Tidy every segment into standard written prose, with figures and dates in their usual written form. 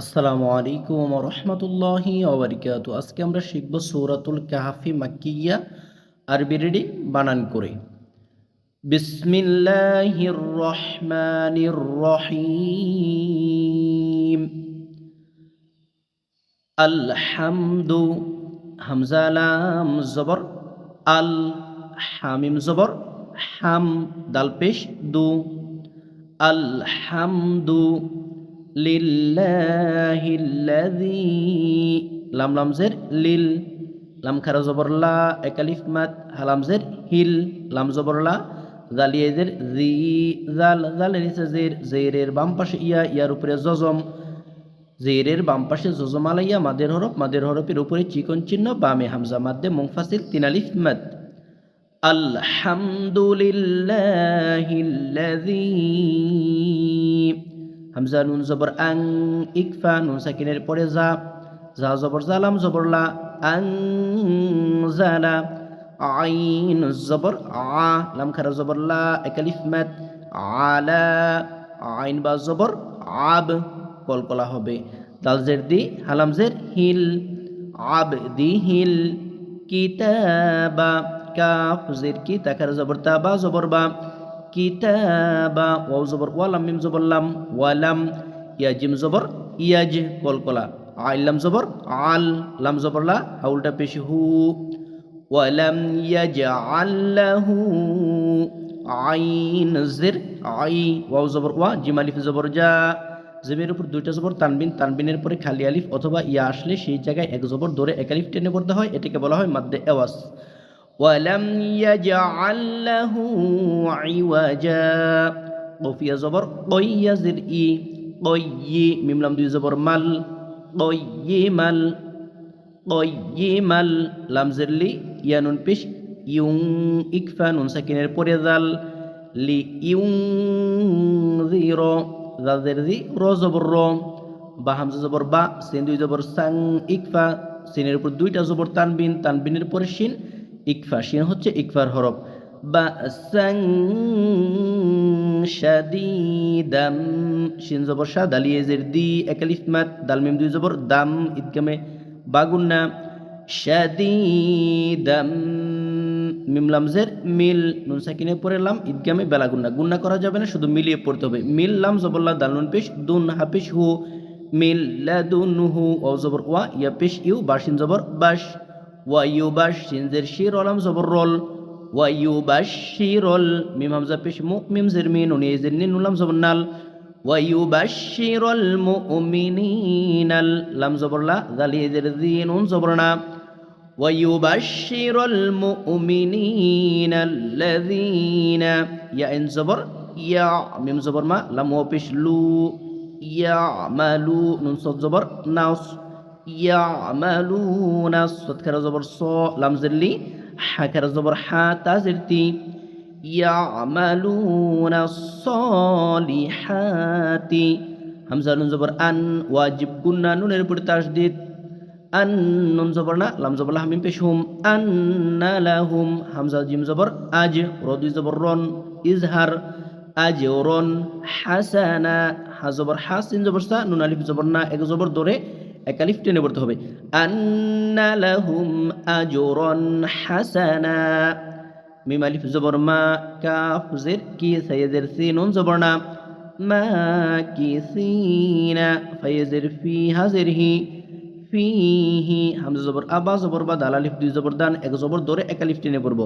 আসসালামু আলাইকুম ওয়া রাহমাতুল্লাহি ওয়া বারাকাতুহু। আজকে আমরা শিখব সূরাতুল কাহফি মাক্কিয়া। আরবি রিডিং বানান করে। বিসমিল্লাহির রহমানির রহিম। আলহামদু হামজা লাম জবর আল, হামিম জবর হাম, দাল পেশ দু। আলহামদু লিল্লাহিল্লাযী, লাম লামজের লিল, লাম খারা জবর লা, একালিফ মাদ, হালামজের হিল, লাম জবর লা, জালিয়েজের জি, জাল জালের নিচে জের, জেরের বাম পাশে ইয়া, ইয়ার উপরে জজম, জেরের বাম পাশে জজম আলাইয়া মাদের হরফ, মাদের হরফের উপরে চিকন চিহ্ন, বামে হামজা মাদ্দে মুনফাসিল তিন আলিফ মাদ। আলহামদুলিল্লাহিল্লাযী, হামজা নুন জবর আং, ইকফা নুন সাকিনের পরে যা, যা জবর জালাম জবর লা, আং জালা, আইন জবর আ, লাম খারা জবর লা, একালিফ মাদ, আলা, আইন বা জবর আব, কলকলা হবে। দাল জের দি, হালাম জের হিল, আব দি হিল। কিতাবা, কাফ জের কি, তাকার জবর তা, বা জবর বা, কিতাবা, ওয়াও জবর ওয়া, লাম মিম জবর লাম, ওয়ালাম, ইয়া জিম জবর ইয়াজ, কলকলা, আইলাম জবর আল, লাম জবর লা, হাউলটা পেশ হু, ওয়ালাম ইয়াজআল লাহু, আইন জের আই, ওয়াও জবর ওয়া, জিম আলিফ জবর জা, জেমের উপর দুইটা জবর তানবিন, তানবিনের পরে খালি আলিফ অথবা ইয়া আসলে সেই জায়গায় এক জবর ধরে এক আলিফ টেনে পড়তে হয়, এটাকে বলা হয় মাদ্দে এওয়াজ। ওয়ালাম ইয়াজআল লাহু ইওয়াজা, কফিয়া জবর কইয়া জের ই, কইয়ি, মিম লাম দুই জবর মাল, কইয়িমাল, কইয়িমাল, লাম জের লি, ইয়া নুন পেশ ইউং, ইকফা নুন সাকিনের পরে জাল, লি ইউং যির, জাল জের জি, র জবর র, বা হামজা জবর বা, সিন দুই জবর সাং, ইকফা, সিনের উপর দুইটা জবর তানবিন, তানবিনের পরে শিন, ইকফা, শিন হচ্ছে ইকফার হরফ। বা সাং শাদীদাম, শিন জবর শা, দালিয়ে জের দি, একালিফ মাদ, দাল মিম দুই জবর দাম, ইদগামে বাগুন্না, শাদীদাম, মিম লাম জের মিল, নুন সাকিনে পরে লাম, ইদগামে বেলা গুন্না, গুন্না করা যাবে না, শুধু মিলিয়ে পড়তে হবে। মিল লাম জবরলা, দাল নুন পেশ দুন, হাফিশ হু, মিল লাদুনহু, ও জবর ওয়া, ইয়া পেশ ইউ, বাসিন জবর বাস, ওয়াইউ বাস, সিনজের শির, অলাম জবর রল, ওয়াইউ বাস শিরল, মিম হামজা পেশ মু, মিম জের মিন, নুন ইজের নিন, নুন লাম জবর নাল, ওয়াইউ বাস শিরল মুমিনিনাল, লাম জবর লা, জালি ইজের জি, নুন জবর না, ويبشر المؤمنين الذين، يا إن زبر يا، ميم زبر ما، لم وبش لو، يعملوا، نون صوت زبر ناس، يعملون، صوت كرا زبر صو، لم زلي، حا كرا زبر حا، تازرتي، يعملون الصالحات، همزة نون زبر أن، واجب كنا نون এরপরে তাসদীদ, আন নুন জবর না, লাম জবর লা, হামিম পেশ হুম, আন্না লাহুম, হামজা জিম জবর আজ, র দুই জবর রন, ইজহার, আজরন, হাসানা, হা জবর হা, সিন জবর সা, নুন আলিফ জবর না, এক জবর ধরে এক আলিফ টেনে পড়তে হবে। আন্না লাহুম আজরন হাসানা, মিম আলিফ জবর মা, কাফ জের কি, সাইয়েদের সি, নুন জবর না, মা কি সিনা, ফাইয়েদের ফি, হাজের হি, ফিহি, হামজা জবর আবা, জবর বা, দাল আলিফ দুই জবর দান, এক জবর ধরে এক আলিফ টেনে পড়ব।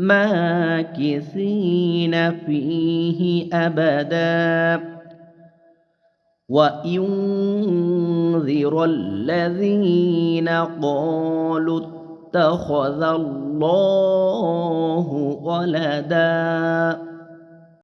মাকিসিনা ফিহি আবাদা, وينذر الذين قالوا اتخذ الله ولدا,